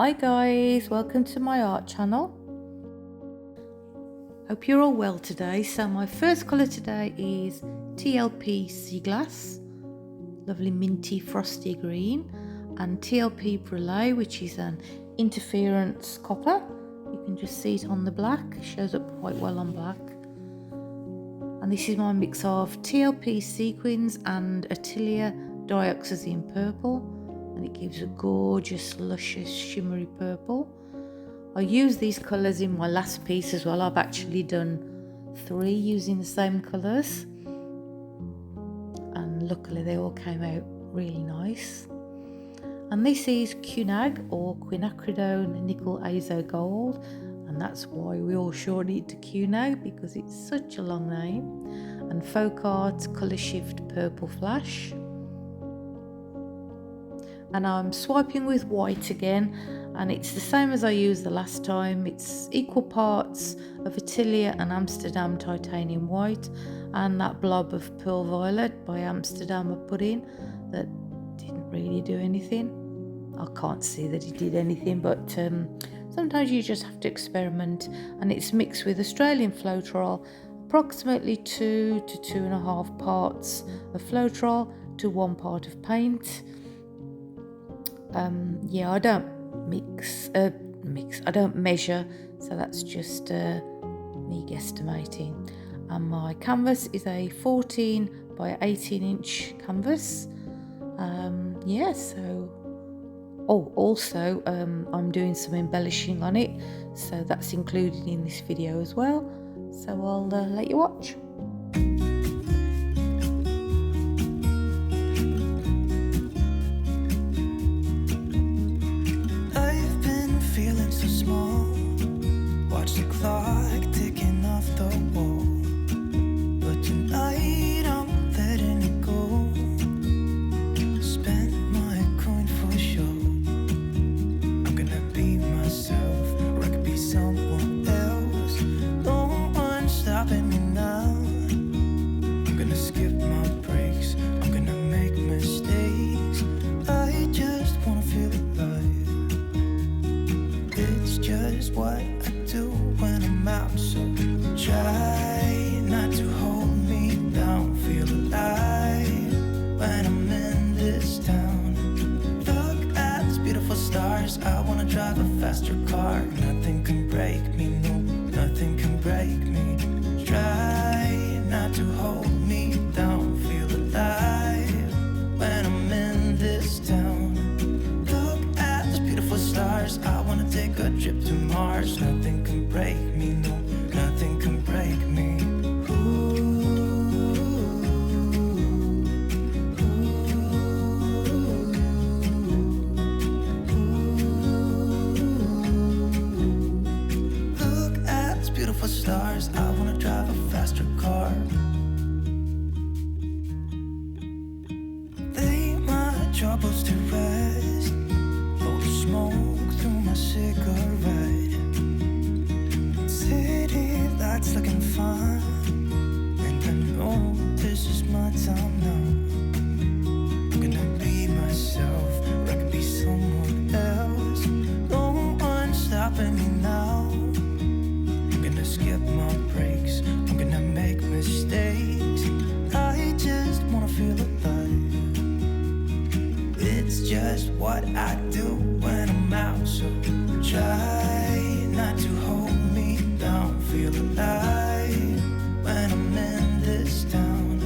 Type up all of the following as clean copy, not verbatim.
Hi guys, welcome to my art channel. Hope you're all well today. So my first colour today is TLP Sea Glass, lovely minty frosty green, and TLP Brulee, which is an interference copper. You can just see it on the black, it shows up quite well on black. And this is my mix of TLP Sequins and Atelier Dioxazine Purple, and it gives a gorgeous luscious shimmery purple. I use these colours in my last piece as well. I've actually done 3 using the same colours, and luckily they all came out really nice. And this is Quinacridone Nickel Azo Gold, and that's why we all shorten it to Quinag because it's such a long name. And Folkart Colorshift Purple Flash. And I'm swiping with white again, and it's the same as I used the last time. It's equal parts of Atelier and Amsterdam titanium white, and that blob of pearl violet by Amsterdam I put in that didn't really do anything. I can't see that it did anything, but sometimes you just have to experiment. And it's mixed with Australian Floetrol, approximately 2 to 2.5 parts of Floetrol to 1 part of paint. Yeah, I don't I don't measure, so that's just me guesstimating. And my canvas is a 14 by 18 inch canvas. Yeah, so also I'm doing some embellishing on it, so that's included in this video as well, so I'll let you watch. Watch the clock ticking off the wall, but tonight I'm letting it go. Spend my coin for sure. I'm gonna be myself, or I could be someone else. No one's stopping me now. I'm gonna skip my breaks, I'm gonna make mistakes. I just wanna feel alive. It's just what I do when I'm out, so try not to hold me down. Feel alive when I'm in this town. Look at these beautiful stars, I wanna drive a faster car. Nothing can break me, no, nothing can break me. Try not to hold me down. Feel alive when I'm in this town. Look at these beautiful stars, I wanna take a trip to Mars. Nothing can break me, no, nothing can break me. Look at these beautiful stars, I wanna drive a faster car. Lay my troubles to rest, blow the smoke through my cigarette. City lights looking fine, and I know this is my time now. I'm gonna be myself, or I could be someone else. No one's stopping me now. I'm gonna skip my breaks, I'm gonna make mistakes. I just wanna feel alive. It's just what I do when I'm out, so try not to hold me down. Feel alive when I'm in this town.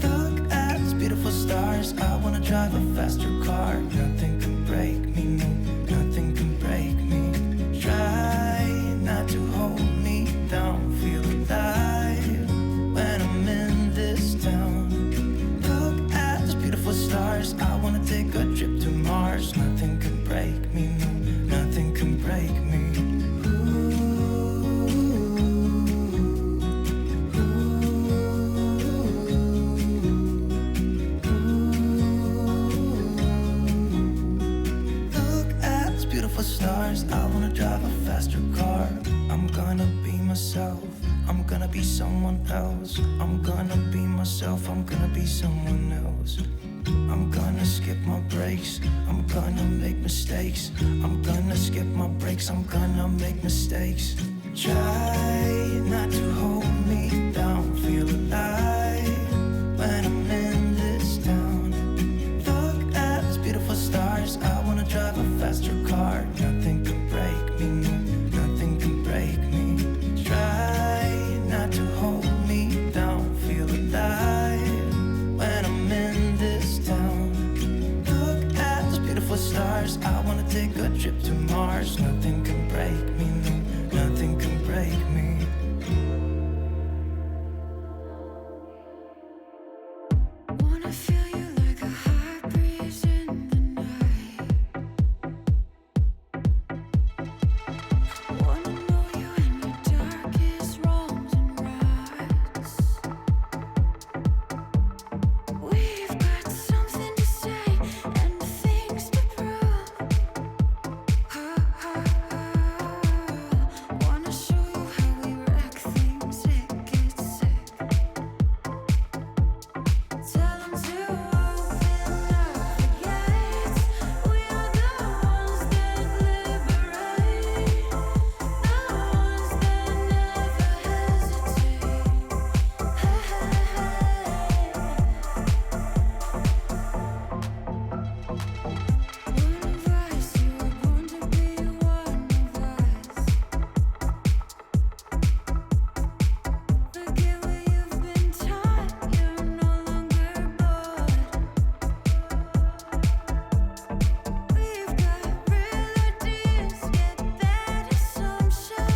Look at these beautiful stars, I wanna drive a faster car. Nothing can break me, no, nothing can break me. Try not to hold me down. Feel alive when I'm in this town. Look at these beautiful stars, I wanna take a trip to Mars. Nothing can break me, no, nothing can break me. Stars, I wanna drive a faster car. I'm gonna be myself, I'm gonna be someone else. I'm gonna be myself, I'm gonna be someone else. I'm gonna skip my breaks. I'm gonna make mistakes. I'm gonna skip my breaks. I'm gonna make mistakes. Try not to hold me down. Feel alive when I'm in this town. Look at these beautiful stars. I wanna drive a faster car. Nothing can break me, no, nothing can break me. Try not to hold me down. Feel alive when I'm in this town. Look at those beautiful stars. I wanna take a trip to Mars. Nothing can break me, no, nothing can break me. Wanna feel you like a high breeze in the night. Wanna know you in your darkest wrongs and rights. We've got something to say and things to prove. Wanna show you how we wreck things, it gets sick. Tell 'em to open up the gates. We are the ones that liberate, the ones that never hesitate. One of us, you were born to be one of us. Forget what you've been taught, you're no longer bored. We've got real ideas, get that assumption.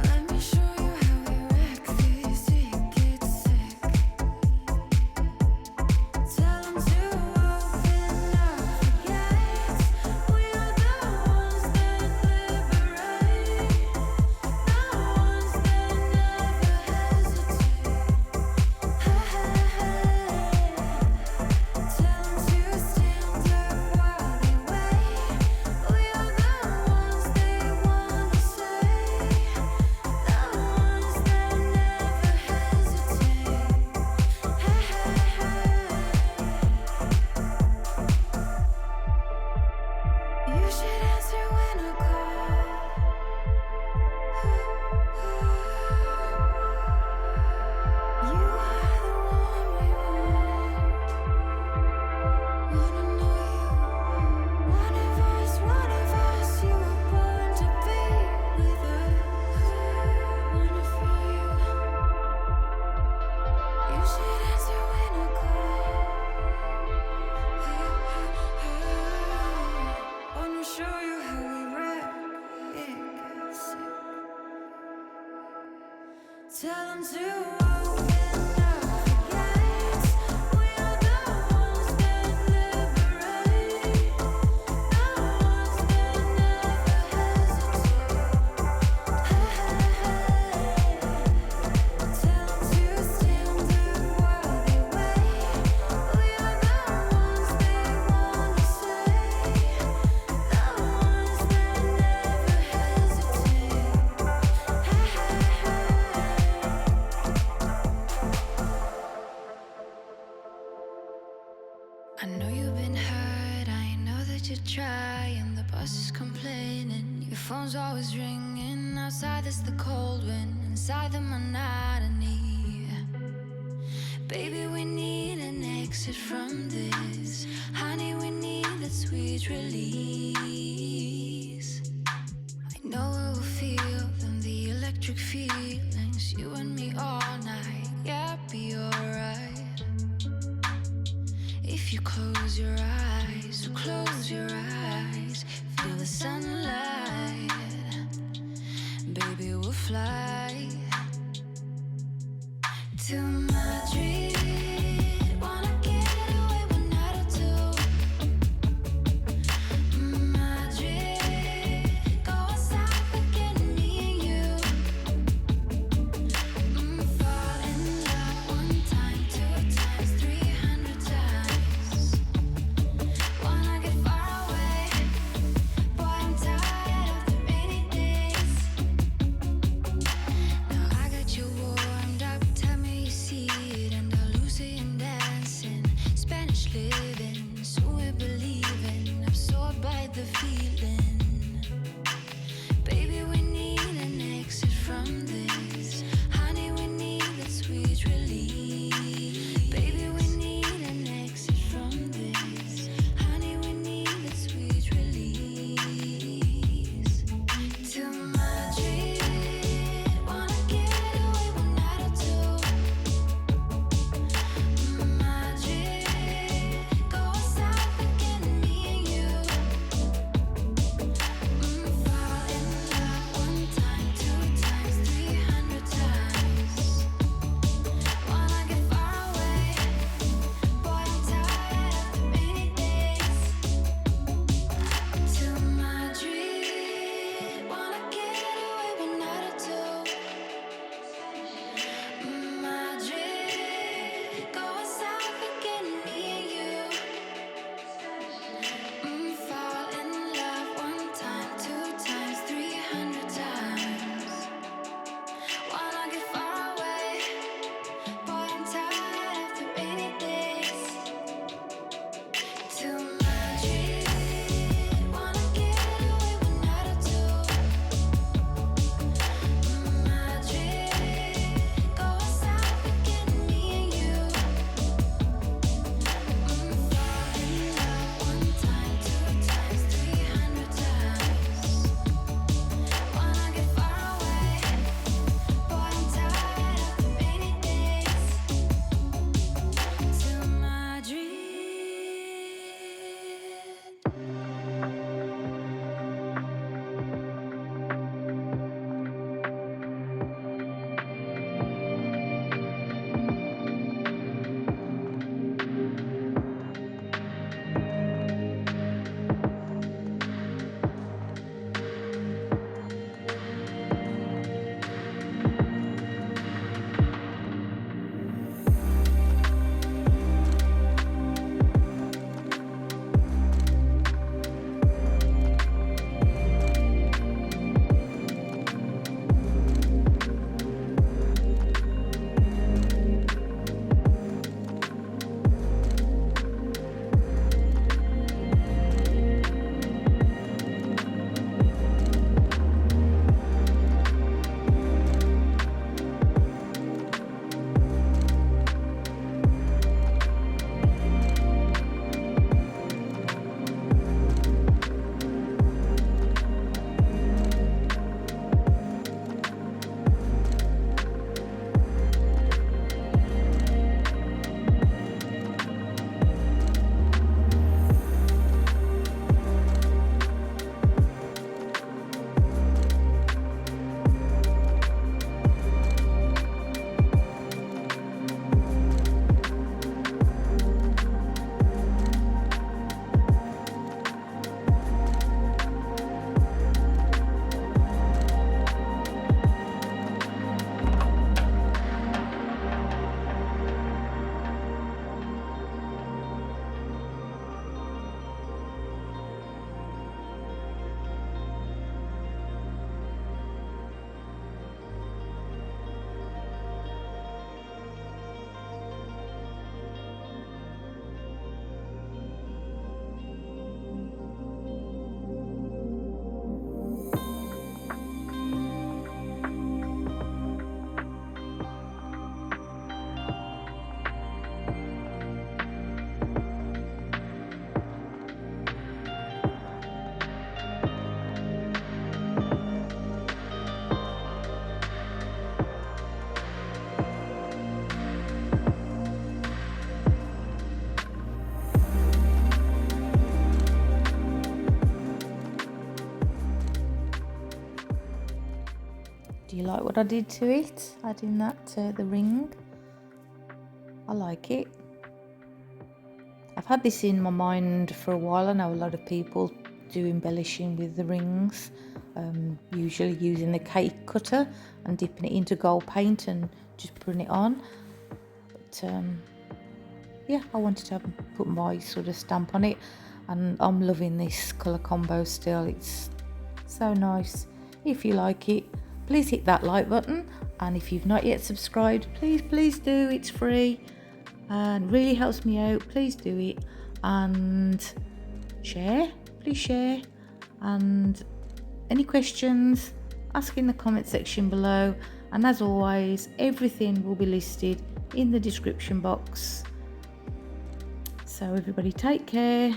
Let me show you how we wreck this, it gets sick. Tell 'em to open up the gates. We are the ones that liberate, the ones that never hesitate. Tell 'em to stand up while they wait. We are the ones they wanna say, the ones that never hesitate. You should answer when I call. You are the one we want. Wanna know you. One of us, you were born to be with us. Wanna feel you. You should answer when I call. Wanna show you how we wreck, it gets sick. Tell 'em to open up the gates. We are the ones that liberate, the ones that never hesitate. Tell 'em to stand up while they wait. We are the ones they wanna say, the ones that never hesitate. I know you've been hurt, I know that you're trying. The boss is complaining, your phone's always ringing. Outside there's the cold wind, inside the monotony. Baby, we need an exit from this. Honey, we need that sweet release. I know it will feel them, the electric feelings. You and me all night, yeah, be alright. If you close your eyes, so close your eyes. Feel the sunlight, baby, we'll fly to Madrid. Wanna get away one night or two. Madrid, go outside again, me and you. Fall in love one time, 2 times, 300 times. Wanna get far away, boy, I'm tired of the rainy days. Now I got you warmed up, tell me you see it, and Do you like what I did to it? Adding that to the ring. I like it. I've had this in my mind for a while. I know a lot of people do embellishing with the rings, usually using the cake cutter and dipping it into gold paint and just putting it on. But yeah, I wanted to put my sort of stamp on it, and I'm loving this colour combo still. It's so nice. If you like it, please hit that like button, and if you've not yet subscribed, please do. It's free and really helps me out. Please do it, and please share, and any questions, ask in the comment section below, and as always, everything will be listed in the description box. So everybody take care,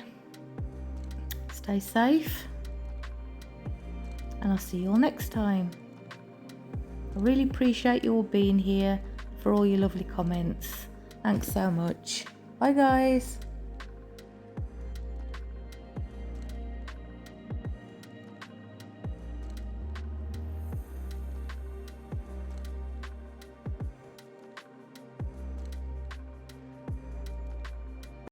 stay safe, and I'll see you all next time. I really appreciate you all being here, for all your lovely comments. Thanks so much. Bye guys.